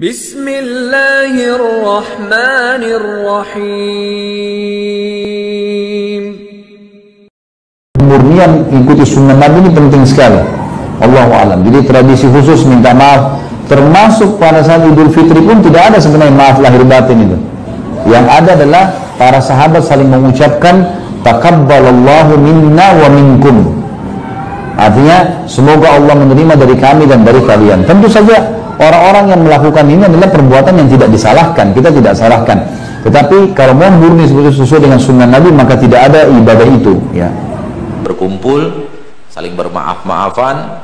Bismillahirrahmanirrahim. Murnian ikuti sunnah Nabi ini penting sekali. Allahu a'lam. Jadi tradisi khusus minta maaf, termasuk pada saat Idul Fitri pun tidak ada sebenarnya maaf lahir batin itu. Yang ada adalah para sahabat saling mengucapkan taqabbalallahu minna wa minkum. Artinya semoga Allah menerima dari kami dan dari kalian. Tentu saja orang-orang yang melakukan ini adalah perbuatan yang tidak disalahkan, kita tidak salahkan. Tetapi kalau mau murni sesuai dengan sunnah Nabi, maka tidak ada ibadah itu, ya. Berkumpul, saling bermaaf-maafan.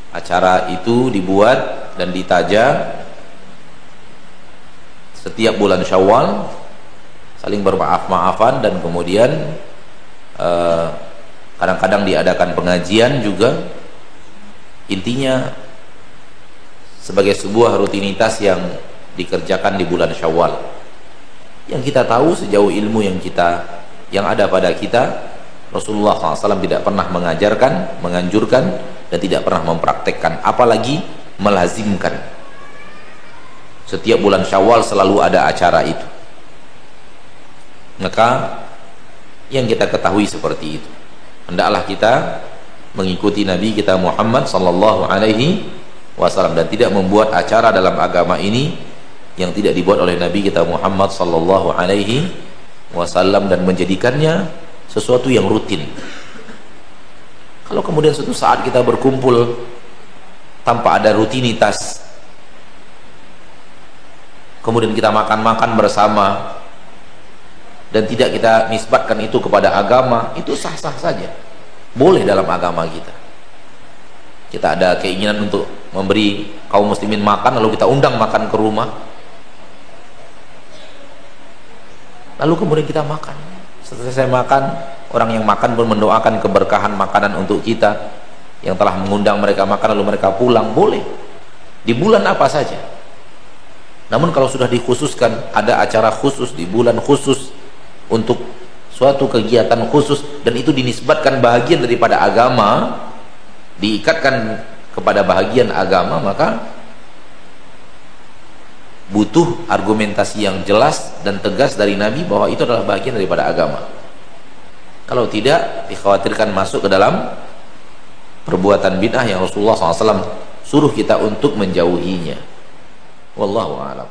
Acara itu dibuat dan ditaja setiap bulan Syawal, saling bermaaf-maafan, dan kemudian kadang-kadang diadakan pengajian juga. Intinya sebagai sebuah rutinitas yang dikerjakan di bulan Syawal. Yang kita tahu sejauh ilmu yang ada pada kita, Rasulullah SAW tidak pernah mengajarkan, menganjurkan, dan tidak pernah mempraktekkan, apalagi melazimkan. Setiap bulan Syawal selalu ada acara itu. Maka yang kita ketahui seperti itu. Hendaklah kita mengikuti Nabi kita Muhammad sallallahu alaihi wasallam dan tidak membuat acara dalam agama ini yang tidak dibuat oleh Nabi kita Muhammad sallallahu alaihi wasallam, dan menjadikannya sesuatu yang rutin. Kalau kemudian suatu saat kita berkumpul tanpa ada rutinitas, kemudian kita makan-makan bersama dan tidak kita nisbatkan itu kepada agama, itu sah-sah saja, boleh dalam agama kita. Kita ada keinginan untuk memberi kaum muslimin makan, lalu kita undang makan ke rumah, lalu kemudian kita makan. Selesai makan, orang yang makan pun mendoakan keberkahan makanan untuk kita yang telah mengundang mereka makan, lalu mereka pulang, boleh di bulan apa saja. Namun kalau sudah dikhususkan, ada acara khusus di bulan khusus untuk suatu kegiatan khusus, dan itu dinisbatkan bahagian daripada agama, diikatkan kepada bahagian agama, maka butuh argumentasi yang jelas dan tegas dari Nabi bahwa itu adalah bahagian daripada agama. Kalau tidak, dikhawatirkan masuk ke dalam perbuatan bid'ah yang Rasulullah SAW suruh kita untuk menjauhinya. Wallahu a'lam.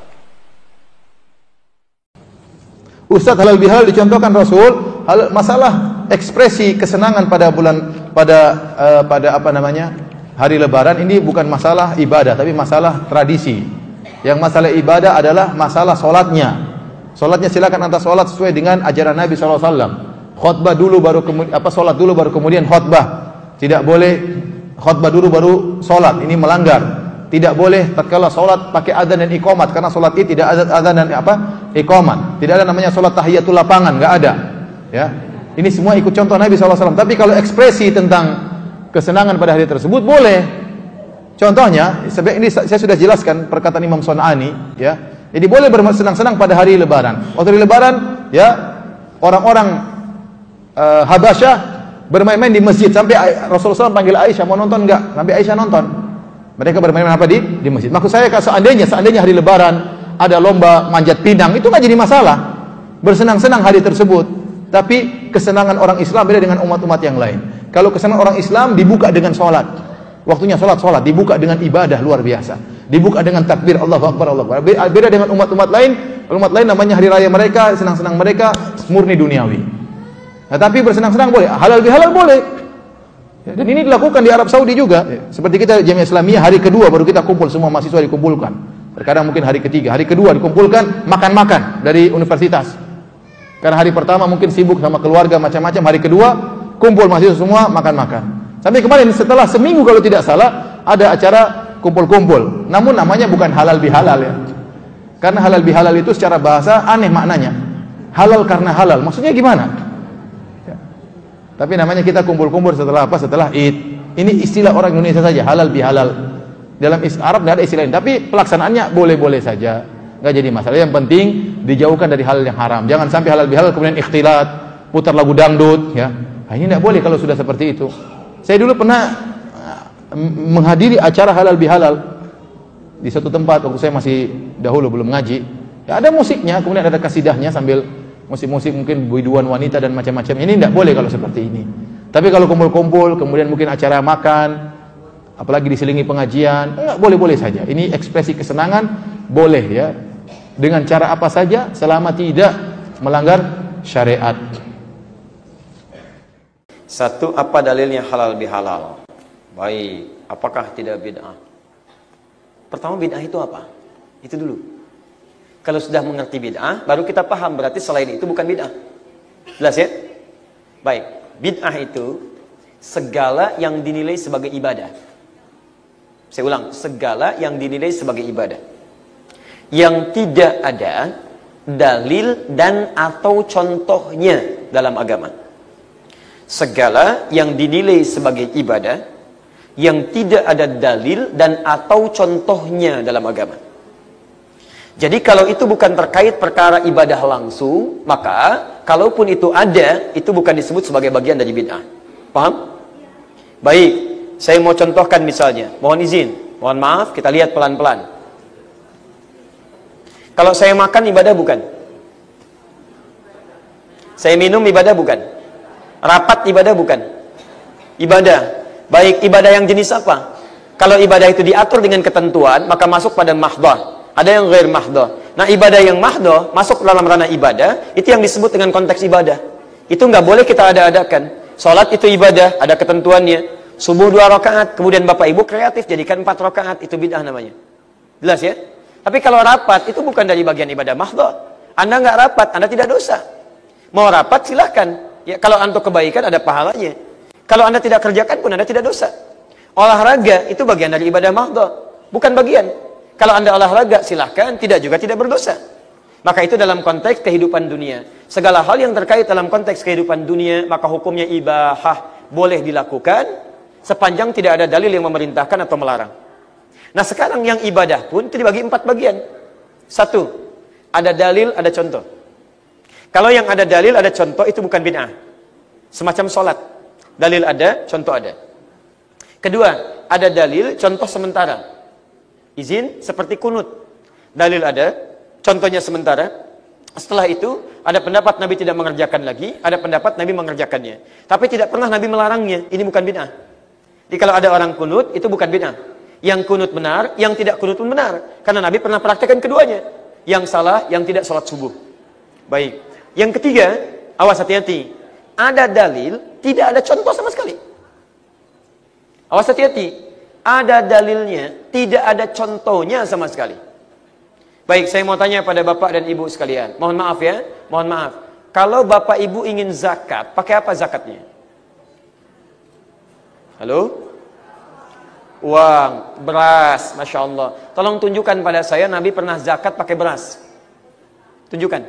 Ustaz, halal bihalal dicontohkan Rasul, masalah ekspresi kesenangan pada hari Lebaran ini bukan masalah ibadah, tapi masalah tradisi. Yang masalah ibadah adalah masalah solatnya. Solatnya silakan anda solat sesuai dengan ajaran Nabi SAW. Khutbah dulu baru kemudian solat dulu baru kemudian khutbah. Tidak boleh khutbah dulu baru solat, ini melanggar. Tidak boleh tatkala solat pakai adzan dan iqamat, karena solat itu tidak ada adzan dan iqamat. Tidak ada namanya solat tahiyatul lapangan, nggak ada. Ya, ini semua ikut contoh Nabi SAW. Tapi kalau ekspresi tentang kesenangan pada hari tersebut boleh. Contohnya, ini saya sudah jelaskan perkataan Imam Son'ani. Ya, jadi boleh bersenang-senang pada hari Lebaran. Waktu hari Lebaran, ya, orang-orang Habasyah bermain-main di masjid sampai Rasulullah SAW panggil Aisyah, mau nonton nggak? Sampai Aisyah nonton. Mereka bermain-main apa di masjid. Maksud saya seandainya hari Lebaran ada lomba manjat pinang, itu nggak jadi masalah. Bersenang-senang hari tersebut. Tapi kesenangan orang Islam beda dengan umat-umat yang lain. Kalau kesenangan orang Islam dibuka dengan sholat, waktunya sholat dibuka dengan ibadah luar biasa, dibuka dengan takbir Allahu Akbar, Allahu Akbar. Beda dengan umat-umat lain. Umat lain namanya hari raya mereka, senang-senang mereka murni duniawi. Nah, tapi bersenang-senang boleh, halal bihalal boleh. Ya, dan ini dilakukan di Arab Saudi juga. Ya, seperti kita Jamiah Islamiyah hari kedua baru kita kumpul, semua mahasiswa dikumpulkan. Terkadang mungkin hari ketiga, hari kedua dikumpulkan makan-makan dari universitas. Karena hari pertama mungkin sibuk sama keluarga macam-macam, hari kedua kumpul mahasiswa semua makan-makan. Sampai kemarin setelah seminggu kalau tidak salah ada acara kumpul-kumpul. Namun namanya bukan halal bihalal, ya. Karena halal bihalal itu secara bahasa aneh maknanya. Halal karena halal, maksudnya gimana? Tapi namanya kita kumpul-kumpul setelah apa? Setelah Id. Ini istilah orang Indonesia saja, halal bihalal. Dalam Arab tidak ada istilah ini, tapi pelaksanaannya boleh-boleh saja, nggak jadi masalah. Yang penting dijauhkan dari hal yang haram. Jangan sampai halal bihalal kemudian ikhtilat, putar lagu dangdut, ya. Nah, ini tidak boleh kalau sudah seperti itu. Saya dulu pernah menghadiri acara halal bihalal di suatu tempat waktu saya masih dahulu belum ngaji, ya ada musiknya, kemudian ada kasidahnya sambil musik-musik mungkin biduan wanita dan macam-macam. Ini tidak boleh kalau seperti ini. Tapi kalau kumpul-kumpul, kemudian mungkin acara makan, apalagi diselingi pengajian, enggak, boleh-boleh saja. Ini ekspresi kesenangan, boleh ya. Dengan cara apa saja selama tidak melanggar syariat. Satu, apa dalilnya halal bihalal? Baik, apakah tidak bid'ah? Pertama, bid'ah itu apa? Itu dulu. Kalau sudah mengerti bid'ah, baru kita paham berarti selain itu bukan bid'ah. Jelas ya? Baik, bid'ah itu segala yang dinilai sebagai ibadah. Saya ulang, segala yang dinilai sebagai ibadah yang tidak ada dalil dan atau contohnya dalam agama. Segala yang dinilai sebagai ibadah yang tidak ada dalil dan atau contohnya dalam agama. Jadi kalau itu bukan terkait perkara ibadah langsung, maka kalaupun itu ada, itu bukan disebut sebagai bagian dari bid'ah. Paham? Baik, saya mau contohkan misalnya, mohon izin, mohon maaf, kita lihat pelan-pelan. Kalau saya makan ibadah bukan? Saya minum ibadah bukan? Rapat ibadah bukan? Ibadah. Baik, ibadah yang jenis apa? Kalau ibadah itu diatur dengan ketentuan, maka masuk pada mahdoh. Ada yang ghair mahdoh. Nah, ibadah yang mahdoh masuk dalam ranah ibadah, itu yang disebut dengan konteks ibadah. Itu nggak boleh kita ada-adakan. Salat itu ibadah, ada ketentuannya. Subuh 2 rakaat, kemudian Bapak Ibu kreatif jadikan 4 rakaat, itu bid'ah namanya. Jelas ya? Tapi kalau rapat itu bukan dari bagian ibadah mahdoh. Anda nggak rapat, Anda tidak dosa. Mau rapat silahkan. Ya, kalau untuk kebaikan ada pahalanya. Kalau Anda tidak kerjakan pun Anda tidak dosa. Olahraga itu bagian dari ibadah mahdoh, bukan bagian. Kalau Anda olahraga silahkan, tidak juga tidak berdosa. Maka itu dalam konteks kehidupan dunia. Segala hal yang terkait dalam konteks kehidupan dunia, maka hukumnya ibahah, boleh dilakukan sepanjang tidak ada dalil yang memerintahkan atau melarang. Nah, sekarang yang ibadah pun itu dibagi 4 bagian. 1, ada dalil, ada contoh. Kalau yang ada dalil, ada contoh, itu bukan bid'ah. Semacam sholat. Dalil ada, contoh ada. Kedua, ada dalil, contoh sementara. Izin, seperti kunut. Dalil ada, contohnya sementara. Setelah itu, ada pendapat Nabi tidak mengerjakan lagi, ada pendapat Nabi mengerjakannya. Tapi tidak pernah Nabi melarangnya. Ini bukan bid'ah. Jadi kalau ada orang kunut, itu bukan bid'ah. Yang kunut benar, yang tidak kunut pun benar. Karena Nabi pernah praktekkan keduanya. Yang salah, yang tidak sholat subuh. Baik. Yang ketiga, awas hati-hati. Ada dalil, tidak ada contoh sama sekali. Awas hati-hati. Ada dalilnya, tidak ada contohnya sama sekali. Baik, saya mau tanya pada Bapak dan Ibu sekalian. Mohon maaf ya, mohon maaf. Kalau Bapak Ibu ingin zakat, pakai apa zakatnya? Halo? Uang, beras, Masya Allah. Tolong tunjukkan pada saya, Nabi pernah zakat pakai beras. Tunjukkan.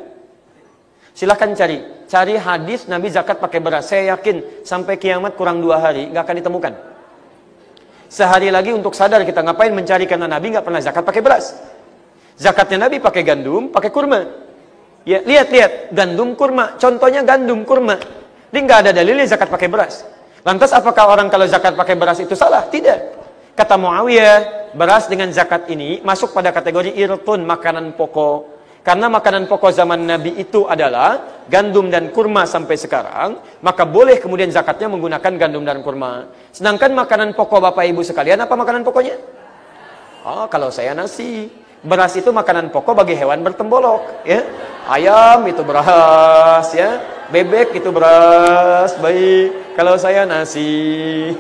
Silahkan cari hadis Nabi zakat pakai beras. Saya yakin sampai kiamat kurang 2 hari nggak akan ditemukan. Sehari lagi untuk sadar kita ngapain mencari, karena Nabi nggak pernah zakat pakai beras. Zakatnya Nabi pakai gandum, pakai kurma. Ya, lihat gandum kurma. Contohnya gandum kurma. Ini nggak ada dalilnya zakat pakai beras. Lantas apakah orang kalau zakat pakai beras itu salah? Tidak. Kata Muawiyah, beras dengan zakat ini masuk pada kategori irtun, makanan pokok. Karena makanan pokok zaman Nabi itu adalah gandum dan kurma sampai sekarang, maka boleh kemudian zakatnya menggunakan gandum dan kurma. Sedangkan makanan pokok Bapak Ibu sekalian, apa makanan pokoknya? Oh, kalau saya nasi. Beras itu makanan pokok bagi hewan bertembolok, ya. Ayam itu beras, ya. Bebek itu beras. Baik, kalau saya nasi.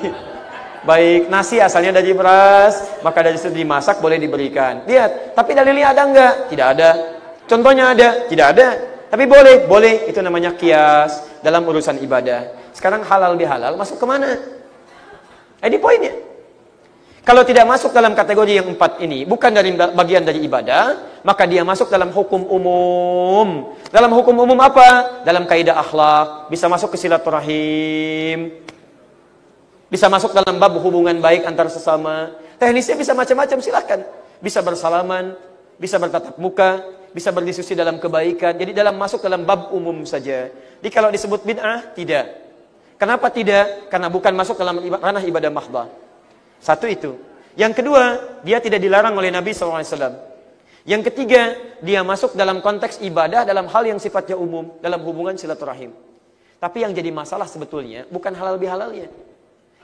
Baik, nasi asalnya dari beras, maka dari situ dimasak boleh diberikan. Lihat, tapi dalilnya ada enggak? Tidak ada. Contohnya ada? Tidak ada. Tapi boleh. Itu namanya kias dalam urusan ibadah. Sekarang halal bihalal masuk kemana? Ini poinnya. Kalau tidak masuk dalam kategori yang 4 ini, bukan dari bagian dari ibadah, maka dia masuk dalam hukum umum. Dalam hukum umum apa? Dalam kaidah akhlak, bisa masuk ke silaturahim. Bisa masuk dalam bab hubungan baik antar sesama. Teknisnya bisa macam-macam, silahkan. Bisa bersalaman, bisa bertatap muka, bisa berdiskusi dalam kebaikan. Jadi masuk dalam bab umum saja. Jadi kalau disebut bid'ah, tidak. Kenapa tidak? Karena bukan masuk dalam ranah ibadah mahdah. Satu itu. Yang kedua, dia tidak dilarang oleh Nabi SAW. Yang ketiga, dia masuk dalam konteks ibadah dalam hal yang sifatnya umum, dalam hubungan silaturahim. Tapi yang jadi masalah sebetulnya bukan halal bihalalnya.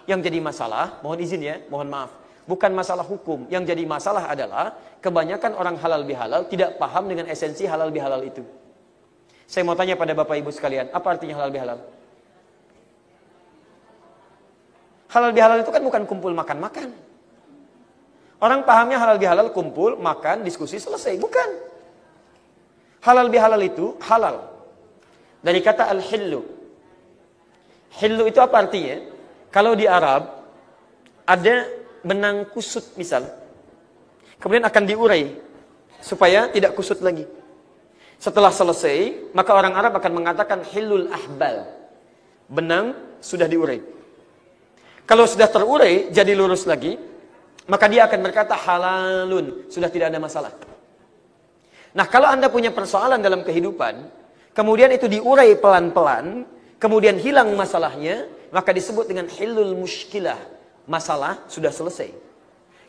Yang jadi masalah, mohon izin ya, mohon maaf, bukan masalah hukum. Yang jadi masalah adalah kebanyakan orang halal bihalal tidak paham dengan esensi halal bihalal itu. Saya mau tanya pada Bapak Ibu sekalian, apa artinya halal bihalal? Halal bihalal itu kan bukan kumpul makan-makan. Orang pahamnya halal bihalal kumpul, makan, diskusi, selesai. Bukan. Halal bihalal itu halal. Dari kata al-hillu. Hillu itu apa artinya? Kalau di Arab, ada benang kusut misal. Kemudian akan diurai. Supaya tidak kusut lagi. Setelah selesai, maka orang Arab akan mengatakan hillul ahbal. Benang sudah diurai. Kalau sudah terurai, jadi lurus lagi, maka dia akan berkata halalun, sudah tidak ada masalah. Nah, kalau Anda punya persoalan dalam kehidupan, kemudian itu diurai pelan-pelan, kemudian hilang masalahnya, maka disebut dengan hillul mushkilah. Masalah sudah selesai.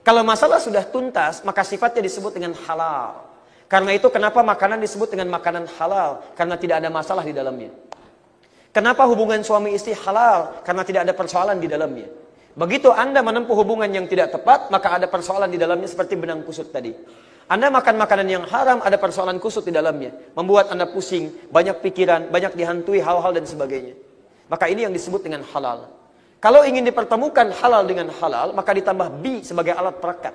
Kalau masalah sudah tuntas, maka sifatnya disebut dengan halal. Karena itu kenapa makanan disebut dengan makanan halal? Karena tidak ada masalah di dalamnya. Kenapa hubungan suami istri halal? Karena tidak ada persoalan di dalamnya. Begitu Anda menempuh hubungan yang tidak tepat, maka ada persoalan di dalamnya seperti benang kusut tadi. Anda makan makanan yang haram, ada persoalan kusut di dalamnya. Membuat Anda pusing, banyak pikiran, banyak dihantui hal-hal dan sebagainya. Maka ini yang disebut dengan halal. Kalau ingin dipertemukan halal dengan halal, maka ditambah bi sebagai alat perekat.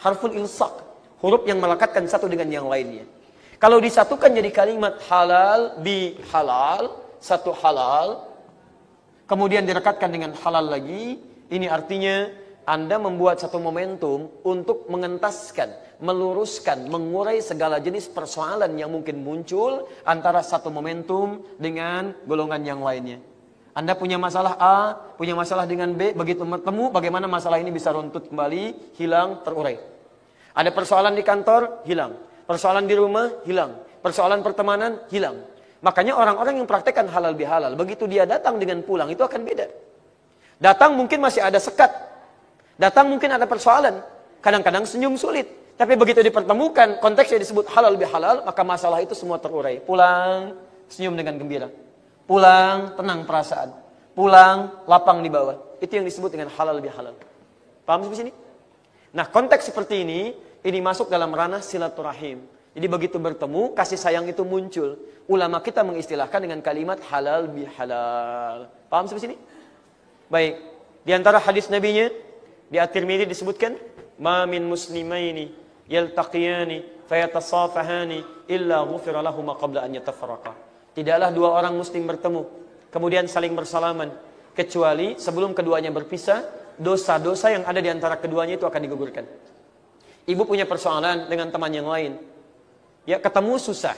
Harful ilsaq, huruf yang melekatkan satu dengan yang lainnya. Kalau disatukan jadi kalimat halal, bi halal, satu halal, kemudian direkatkan dengan halal lagi, ini artinya Anda membuat satu momentum untuk mengentaskan, meluruskan, mengurai segala jenis persoalan yang mungkin muncul antara satu momentum dengan golongan yang lainnya. Anda punya masalah A, punya masalah dengan B, begitu bertemu, bagaimana masalah ini bisa runtut kembali, hilang, terurai. Ada persoalan di kantor, hilang. Persoalan di rumah, hilang. Persoalan pertemanan, hilang. Makanya orang-orang yang praktekkan halal bihalal, begitu dia datang dengan pulang, itu akan beda. Datang mungkin masih ada sekat. Datang mungkin ada persoalan. Kadang-kadang senyum sulit. Tapi begitu dipertemukan, konteksnya disebut halal bihalal, maka masalah itu semua terurai. Pulang, senyum dengan gembira. Pulang, tenang perasaan. Pulang, lapang di bawah. Itu yang disebut dengan halal bihalal. Paham sampai sini? Nah, konteks seperti ini masuk dalam ranah silaturahim. Jadi begitu bertemu, kasih sayang itu muncul. Ulama kita mengistilahkan dengan kalimat halal bihalal. Paham sampai sini? Baik. Di antara hadis nabinya, di At-Tirmidzi disebutkan, "Ma min muslimaini yaltaqiyani fayatasafahani illa ghufira lahum qabla an yatafarraqa." Tidaklah dua orang muslim bertemu, kemudian saling bersalaman, kecuali sebelum keduanya berpisah, dosa-dosa yang ada di antara keduanya itu akan digugurkan. Ibu punya persoalan dengan teman yang lain. Ya, ketemu susah.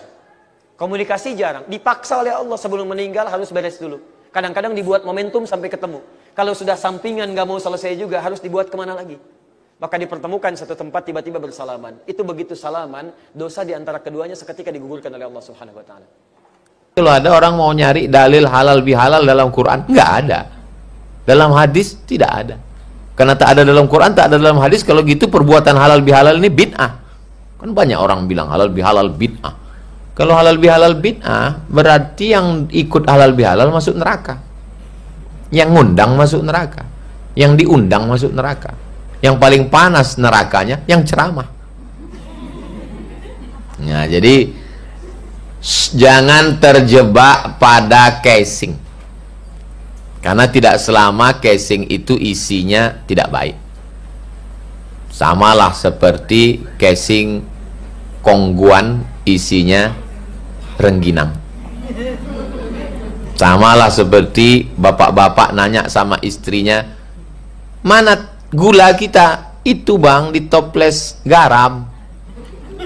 Komunikasi jarang. Dipaksa oleh Allah sebelum meninggal harus beres dulu. Kadang-kadang dibuat momentum sampai ketemu. Kalau sudah sampingan gak mau selesai juga, harus dibuat kemana lagi. Maka dipertemukan satu tempat tiba-tiba bersalaman. Itu begitu salaman, dosa di antara keduanya seketika digugurkan oleh Allah Subhanahu wa taala. Kalau ada orang mau nyari dalil halal bihalal dalam Quran, nggak ada. Dalam hadis tidak ada. Karena tak ada dalam Quran, tak ada dalam hadis. Kalau gitu perbuatan halal bihalal ini bid'ah. Kan banyak orang bilang halal bihalal bid'ah. Kalau halal bihalal bid'ah, berarti yang ikut halal bihalal masuk neraka. Yang ngundang masuk neraka. Yang diundang masuk neraka. Yang paling panas nerakanya yang ceramah. Nah, jadi jangan terjebak pada casing. Karena tidak selama casing itu isinya tidak baik. Samalah seperti casing kongguan isinya rengginang. Samalah seperti bapak-bapak nanya sama istrinya, "Mana gula kita?" "Itu bang, di toples garam."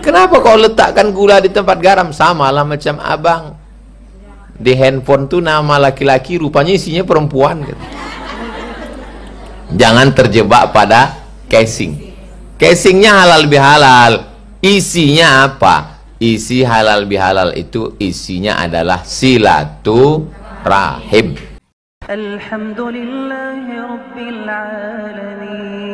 "Kenapa kau letakkan gula di tempat garam?" "Samalah macam abang, di handphone tuh nama laki-laki, rupanya isinya perempuan." Gitu. Jangan terjebak pada casing. Casingnya halal bihalal, isinya apa? Isi halal bihalal itu isinya adalah silaturahim. Alhamdulillahi Rabbil Alamin.